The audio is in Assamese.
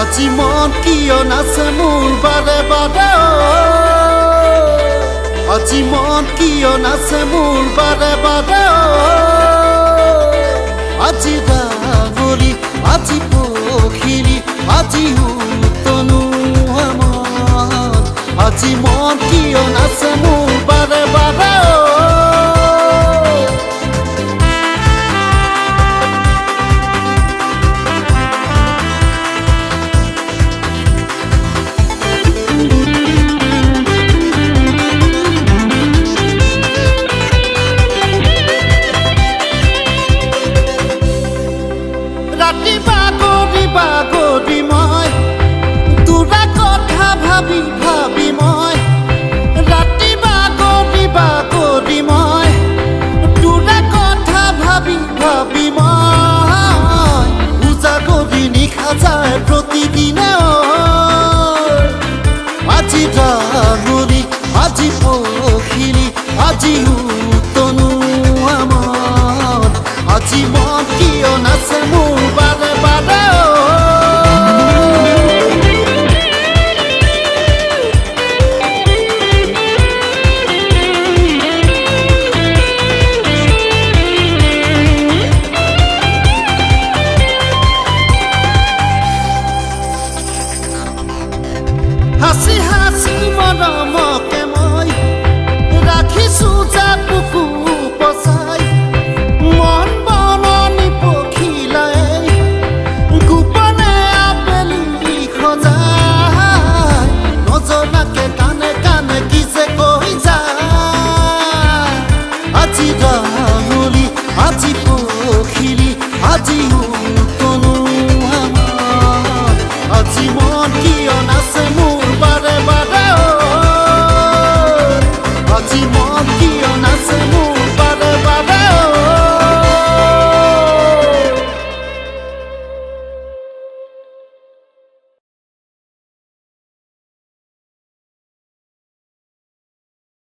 আজি মন কিয় নাচে মোৰ বাৰে বাৰে আজি মন কিয় নাচে মোৰ বাৰে বাৰে আজি ডাঙৰি আজি পখিলি আজি উতনো মন আজি মন কিয় নাচে মোৰ বাৰে বাৰে ৰাতি বাগৰি মই তোৰা কথা ভাবি ভাবি মই ৰাতি বাগৰি মই তোৰা কথা ভাবি ভাবি মই উজাগৰি নিশা যায় প্ৰতিদিনে আজি ডাঙৰি আজি পখিলি আজি উতনো মন আজি মন কিয় নাচে মোৰ বাৰে বাৰে হাসি হাসি মৰমকে মই ৰাখিছোঁ যা বুকু পচাই মন বননি পখিলাই গোপনে আবেলি সজাই নজনাকে কানে কানে কি যে কৈ যায় আজি ডাঙৰি আজি পখিলি আজি উতনো মন আজি মন কিয় নাচে